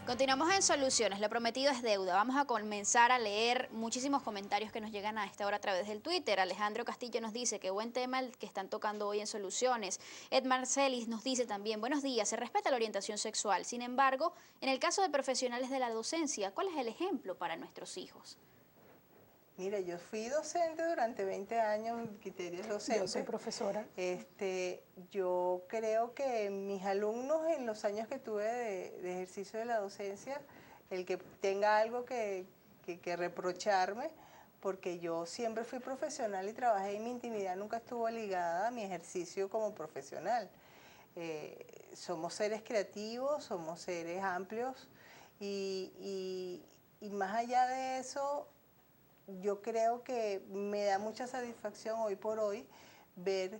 Continuamos en Soluciones, lo prometido es deuda. Vamos a comenzar a leer muchísimos comentarios que nos llegan a esta hora a través del Twitter. Alejandro Castillo nos dice que buen tema el que están tocando hoy en Soluciones. Ed Marcelis nos dice también, buenos días, se respeta la orientación sexual. Sin embargo, en el caso de profesionales de la docencia, ¿cuál es el ejemplo para nuestros hijos? Mira, yo fui docente durante 20 años en criterios docentes. Yo soy profesora. Yo creo que mis alumnos en los años que tuve de ejercicio de la docencia, el que tenga algo que reprocharme, porque yo siempre fui profesional y trabajé y mi intimidad nunca estuvo ligada a mi ejercicio como profesional. Somos seres creativos, somos seres amplios y más allá de eso, yo creo que me da mucha satisfacción hoy por hoy ver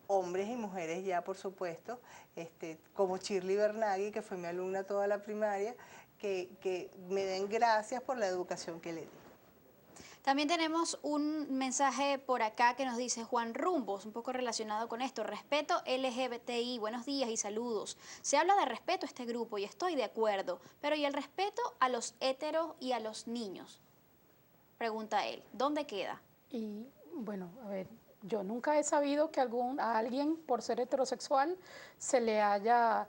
hombres y mujeres ya, por supuesto, como Shirley Bernagui, que fue mi alumna toda la primaria, que me den gracias por la educación que le di. También tenemos un mensaje por acá que nos dice Juan Rumbos, un poco relacionado con esto. Respeto LGBTI, buenos días y saludos. Se habla de respeto a este grupo y estoy de acuerdo, pero ¿y el respeto a los héteros y a los niños? Pregunta él, ¿dónde queda? Y bueno, a ver, yo nunca he sabido que a alguien por ser heterosexual se le haya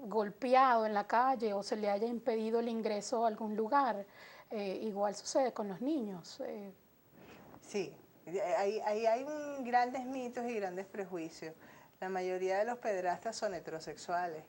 golpeado en la calle o se le haya impedido el ingreso a algún lugar. Igual sucede con los niños. Sí, hay grandes mitos y grandes prejuicios. La mayoría de los pederastas son heterosexuales.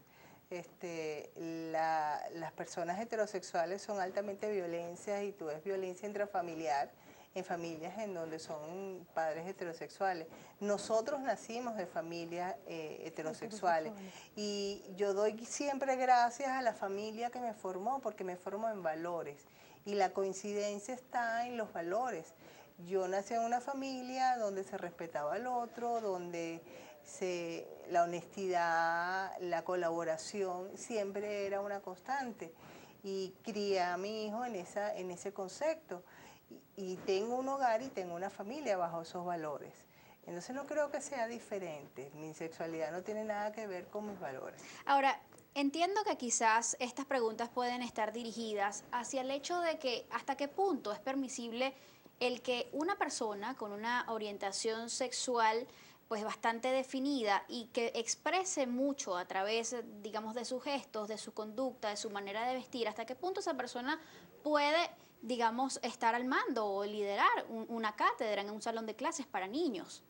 Las personas heterosexuales son altamente violentas y tú ves violencia intrafamiliar en familias en donde son padres heterosexuales. Nosotros nacimos de familias heterosexuales y yo doy siempre gracias a la familia que me formó porque me formó en valores y la coincidencia está en los valores. Yo nací en una familia donde se respetaba al otro, donde la honestidad, la colaboración siempre era una constante y crié a mi hijo en ese concepto y tengo un hogar y tengo una familia bajo esos valores. Entonces no creo que sea diferente, mi sexualidad no tiene nada que ver con mis valores. Ahora, entiendo que quizás estas preguntas pueden estar dirigidas hacia el hecho de que hasta qué punto es permisible el que una persona con una orientación sexual pues bastante definida y que exprese mucho a través, digamos, de sus gestos, de su conducta, de su manera de vestir, hasta qué punto esa persona puede, digamos, estar al mando o liderar una cátedra en un salón de clases para niños.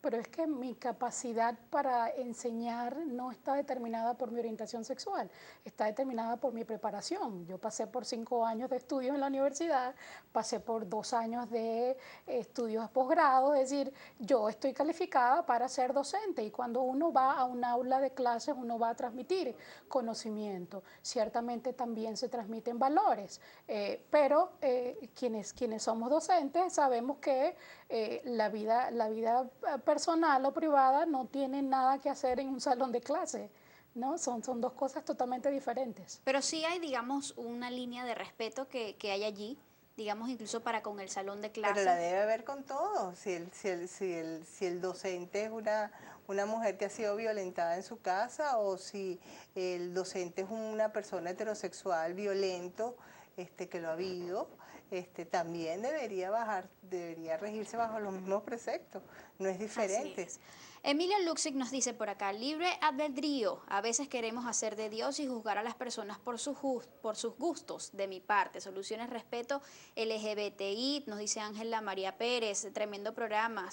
Pero es que mi capacidad para enseñar no está determinada por mi orientación sexual, está determinada por mi preparación. Yo pasé por 5 años de estudios en la universidad, pasé por 2 años de estudios de posgrado, es decir, yo estoy calificada para ser docente y cuando uno va a un aula de clases uno va a transmitir conocimiento. Ciertamente también se transmiten valores, pero quienes somos docentes sabemos que la vida personal o privada no tiene nada que hacer en un salón de clase, ¿no? Son dos cosas totalmente diferentes. Pero sí hay, digamos, una línea de respeto que hay allí, digamos, incluso para con el salón de clases. Pero la debe haber con todo. Si el docente es una mujer que ha sido violentada en su casa o si el docente es una persona heterosexual violento que lo ha habido, también debería regirse bajo los mismos preceptos. No es diferente. Así es. Emilio Luxic nos dice por acá, libre albedrío. A veces queremos hacer de Dios y juzgar a las personas por sus gustos. De mi parte, soluciones respeto LGBTI, nos dice Ángela María Pérez, tremendo programa,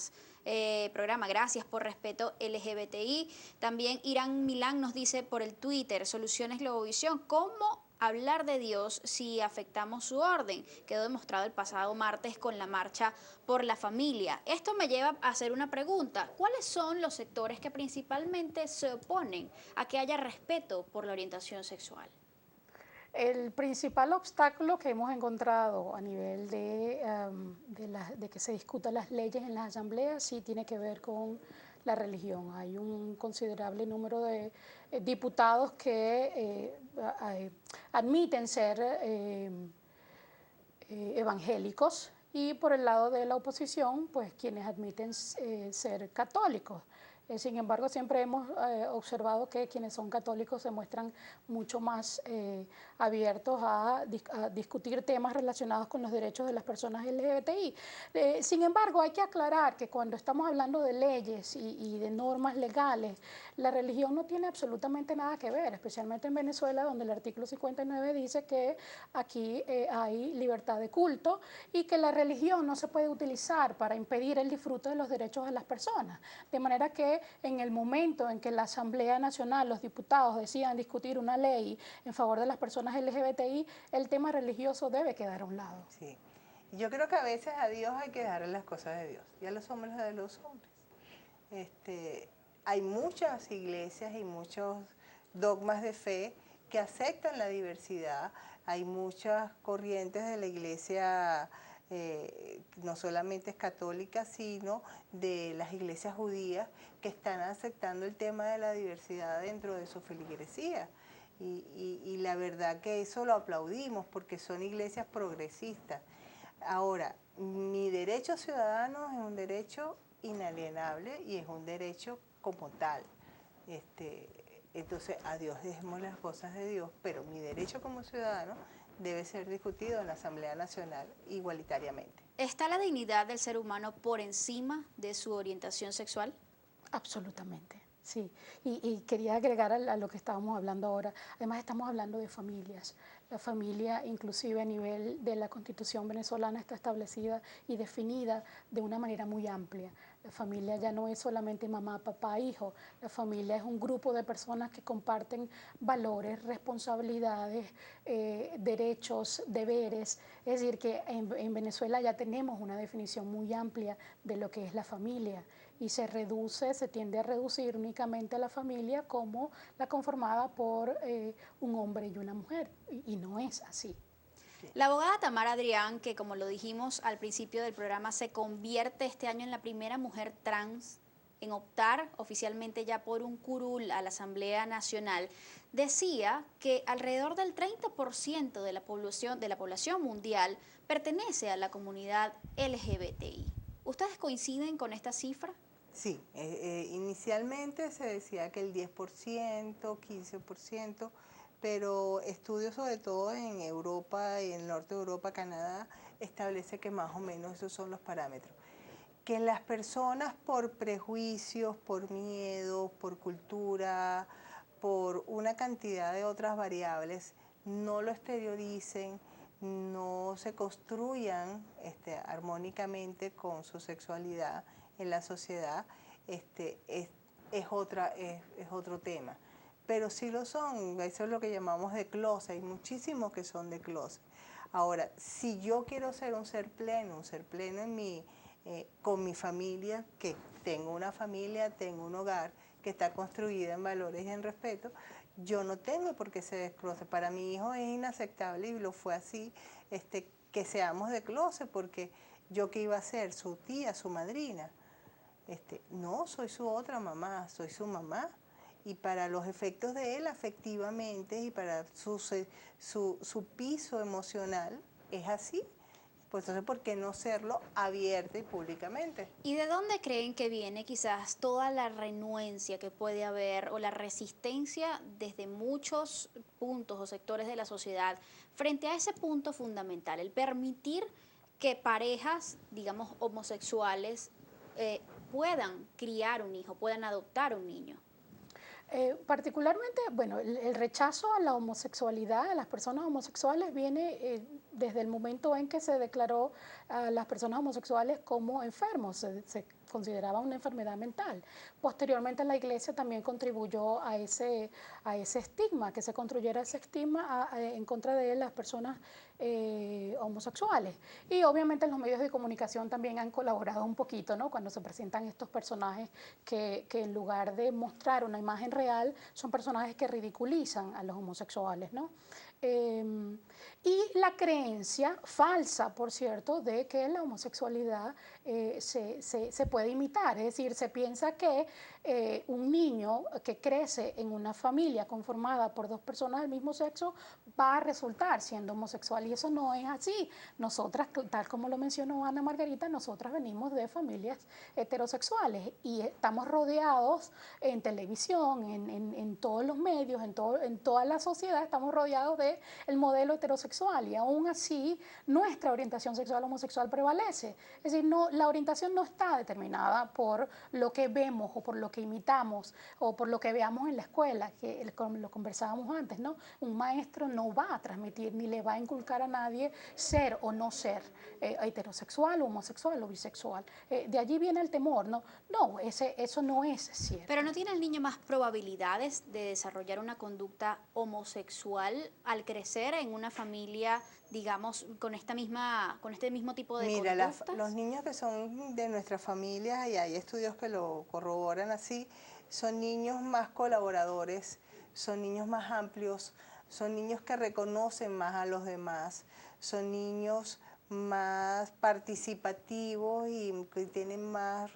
gracias por respeto LGBTI. También Irán Milán nos dice por el Twitter, soluciones Globovisión, ¿cómo hablar de Dios si afectamos su orden? Quedó demostrado el pasado martes con la marcha por la familia. Esto me lleva a hacer una pregunta. ¿Cuáles son los sectores que principalmente se oponen a que haya respeto por la orientación sexual? El principal obstáculo que hemos encontrado a nivel de que se discutan las leyes en las asambleas sí tiene que ver con la religión. Hay un considerable número de diputados que admiten ser evangélicos y por el lado de la oposición, pues quienes admiten ser católicos. Sin embargo, siempre hemos observado que quienes son católicos se muestran mucho más abiertos a discutir temas relacionados con los derechos de las personas LGBTI. Sin embargo, hay que aclarar que cuando estamos hablando de leyes y de normas legales, la religión no tiene absolutamente nada que ver, especialmente en Venezuela, donde el artículo 59 dice que aquí hay libertad de culto y que la religión no se puede utilizar para impedir el disfrute de los derechos de las personas. De manera que en el momento en que la Asamblea Nacional, los diputados decidan discutir una ley en favor de las personas LGBTI, el tema religioso debe quedar a un lado. Sí. Yo creo que a veces a Dios hay que darle las cosas de Dios y a los hombres de los hombres. Hay muchas iglesias y muchos dogmas de fe que aceptan la diversidad. Hay muchas corrientes de la iglesia, no solamente es católica, sino de las iglesias judías que están aceptando el tema de la diversidad dentro de su feligresía. Y la verdad que eso lo aplaudimos porque son iglesias progresistas. Ahora, mi derecho ciudadano es un derecho inalienable y es un derecho como tal. Entonces, a Dios dejemos las cosas de Dios, pero mi derecho como ciudadano debe ser discutido en la Asamblea Nacional igualitariamente. ¿Está la dignidad del ser humano por encima de su orientación sexual? Absolutamente, sí. Y quería agregar a lo que estábamos hablando ahora. Además, estamos hablando de familias. La familia, inclusive a nivel de la Constitución venezolana, está establecida y definida de una manera muy amplia. La familia ya no es solamente mamá, papá, hijo. La familia es un grupo de personas que comparten valores, responsabilidades, derechos, deberes. Es decir, que en Venezuela ya tenemos una definición muy amplia de lo que es la familia y se tiende a reducir únicamente a la familia como la conformada por un hombre y una mujer, y no es así. La abogada Tamara Adrián, que como lo dijimos al principio del programa, se convierte este año en la primera mujer trans en optar oficialmente ya por un curul a la Asamblea Nacional, decía que alrededor del 30% de la población mundial pertenece a la comunidad LGBTI. ¿Ustedes coinciden con esta cifra? Sí, inicialmente se decía que el 10%, 15%, pero estudios sobre todo en Europa y en el norte de Europa, Canadá, establece que más o menos esos son los parámetros. Que las personas por prejuicios, por miedo, por cultura, por una cantidad de otras variables, no lo exterioricen, no se construyan armónicamente con su sexualidad en la sociedad, es otro tema. Pero sí lo son, eso es lo que llamamos de closet, hay muchísimos que son de closet. Ahora, si yo quiero ser un ser pleno en con mi familia, que tengo una familia, tengo un hogar que está construida en valores y en respeto, yo no tengo por qué ser de closet. Para mi hijo es inaceptable, y lo fue así, que seamos de closet, porque yo qué iba a ser, su tía, su madrina. No, soy su otra mamá, soy su mamá. Y para los efectos de él afectivamente y para su piso emocional es así. Pues entonces, ¿por qué no serlo abierta y públicamente? ¿Y de dónde creen que viene quizás toda la renuencia que puede haber o la resistencia desde muchos puntos o sectores de la sociedad frente a ese punto fundamental, el permitir que parejas, digamos, homosexuales puedan criar un hijo, puedan adoptar un niño? Particularmente, bueno, el rechazo a la homosexualidad, a las personas homosexuales, viene desde el momento en que se declaró a las personas homosexuales como enfermos, se consideraba una enfermedad mental. Posteriormente la Iglesia también contribuyó a ese estigma, que se construyera ese estigma en contra de las personas homosexuales. Y obviamente los medios de comunicación también han colaborado un poquito, ¿no? Cuando se presentan estos personajes que en lugar de mostrar una imagen real, son personajes que ridiculizan a los homosexuales, ¿no? Y la creencia falsa, por cierto, de que la homosexualidad se puede imitar. Es decir, se piensa que un niño que crece en una familia conformada por dos personas del mismo sexo va a resultar siendo homosexual. Y eso no es así. Nosotras, tal como lo mencionó Ana Margarita, nosotras venimos de familias heterosexuales y estamos rodeados en televisión, en todos los medios, en toda la sociedad, estamos rodeados del modelo heterosexual y aún así nuestra orientación sexual homosexual prevalece. Es decir, no, la orientación no está determinada por lo que vemos o por lo que imitamos o por lo que veamos en la escuela, que lo conversábamos antes, ¿no? Un maestro no va a transmitir ni le va a inculcar a nadie ser o no ser heterosexual, homosexual o bisexual. De allí viene el temor, ¿no? No, eso no es cierto. Pero ¿no tiene el niño más probabilidades de desarrollar una conducta homosexual al crecer en una familia, digamos, con este mismo tipo de conductas? Los niños que son de nuestras familias, y hay estudios que lo corroboran así, son niños más colaboradores, son niños más amplios, son niños que reconocen más a los demás, son niños más participativos y que tienen más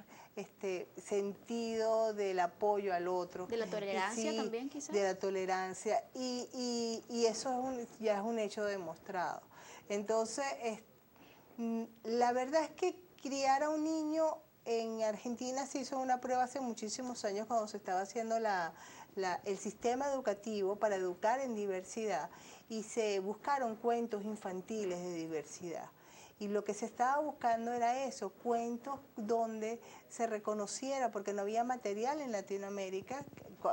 sentido del apoyo al otro. De la tolerancia también, quizás. De la tolerancia, y eso ya es un hecho demostrado. Entonces, la verdad es que criar a un niño, en Argentina se hizo una prueba hace muchísimos años cuando se estaba haciendo el sistema educativo para educar en diversidad, y se buscaron cuentos infantiles de diversidad. Y lo que se estaba buscando era eso, cuentos donde se reconociera, porque no había material en Latinoamérica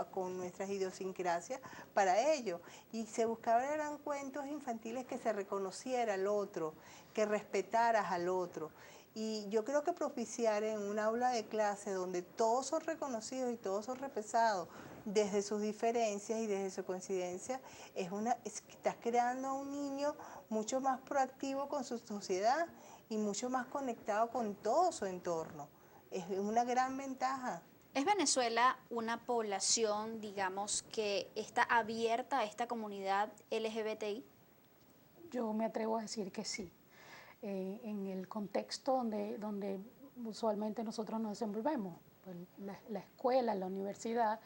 con nuestras idiosincrasias para ello. Y se buscaban eran cuentos infantiles que se reconociera al otro, que respetaras al otro. Y yo creo que propiciar en un aula de clase donde todos son reconocidos y todos son respetados desde sus diferencias y desde su coincidencia, estás creando a un niño mucho más proactivo con su sociedad y mucho más conectado con todo su entorno. Es una gran ventaja. ¿Es Venezuela una población, digamos, que está abierta a esta comunidad LGBTI? Yo me atrevo a decir que sí. En el contexto donde usualmente nosotros nos desenvolvemos, pues la escuela, la universidad,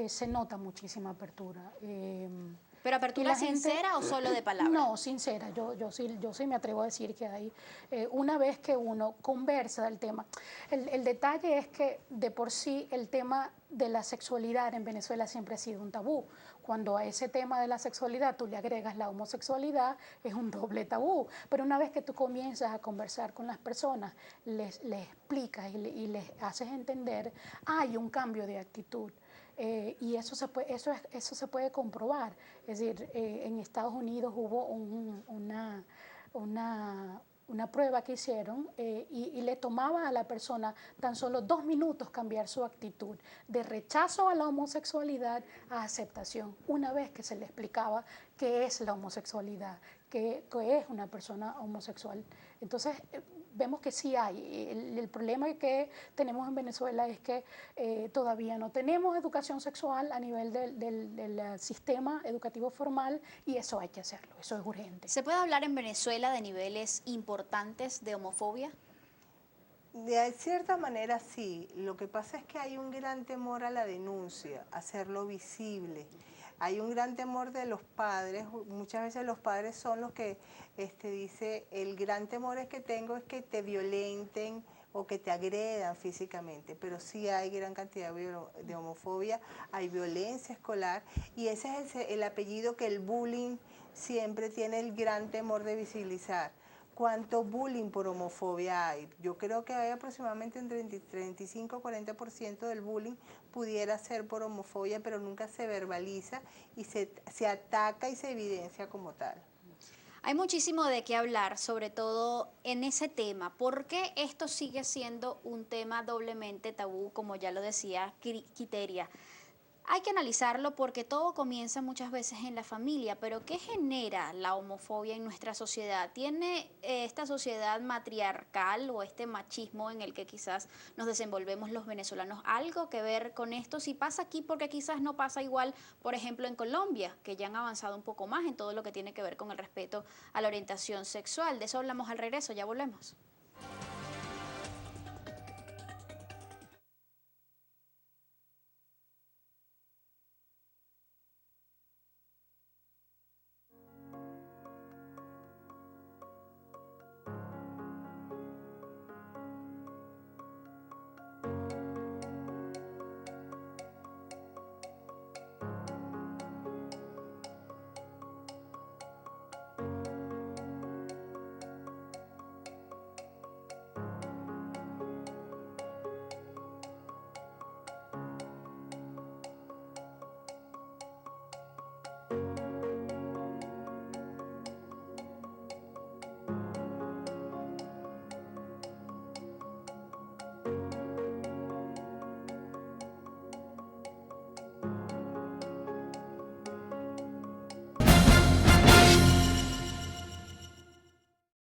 se nota muchísima apertura. ¿Pero apertura sincera o solo de palabras? No, sincera. Yo sí me atrevo a decir que hay, una vez que uno conversa del tema, el detalle es que de por sí el tema de la sexualidad en Venezuela siempre ha sido un tabú. Cuando a ese tema de la sexualidad tú le agregas la homosexualidad, es un doble tabú. Pero una vez que tú comienzas a conversar con las personas, les explicas y les haces entender, hay un cambio de actitud. Y eso se puede comprobar. Es decir, en Estados Unidos hubo una prueba que hicieron y le tomaba a la persona tan solo 2 minutos cambiar su actitud de rechazo a la homosexualidad a aceptación, una vez que se le explicaba qué es la homosexualidad, qué es una persona homosexual. Entonces, vemos que sí hay. El problema que tenemos en Venezuela es que todavía no tenemos educación sexual a nivel del sistema educativo formal, y eso hay que hacerlo, eso es urgente. ¿Se puede hablar en Venezuela de niveles importantes de homofobia? De cierta manera sí. Lo que pasa es que hay un gran temor a la denuncia, a hacerlo visible. Hay un gran temor de los padres. Muchas veces los padres son los que dice, el gran temor que tengo es que te violenten o que te agredan físicamente, pero sí hay gran cantidad de homofobia, hay violencia escolar, y ese es el apellido que el bullying siempre tiene el gran temor de visibilizar. ¿Cuánto bullying por homofobia hay? Yo creo que hay aproximadamente entre 35 o 40% del bullying pudiera ser por homofobia, pero nunca se verbaliza y se ataca y se evidencia como tal. Hay muchísimo de qué hablar, sobre todo en ese tema. ¿Por qué esto sigue siendo un tema doblemente tabú, como ya lo decía Quiteria? Hay que analizarlo porque todo comienza muchas veces en la familia, pero ¿qué genera la homofobia en nuestra sociedad? ¿Tiene esta sociedad matriarcal o este machismo en el que quizás nos desenvolvemos los venezolanos algo que ver con esto? Si pasa aquí, porque quizás no pasa igual, por ejemplo, en Colombia, que ya han avanzado un poco más en todo lo que tiene que ver con el respeto a la orientación sexual. De eso hablamos al regreso, ya volvemos.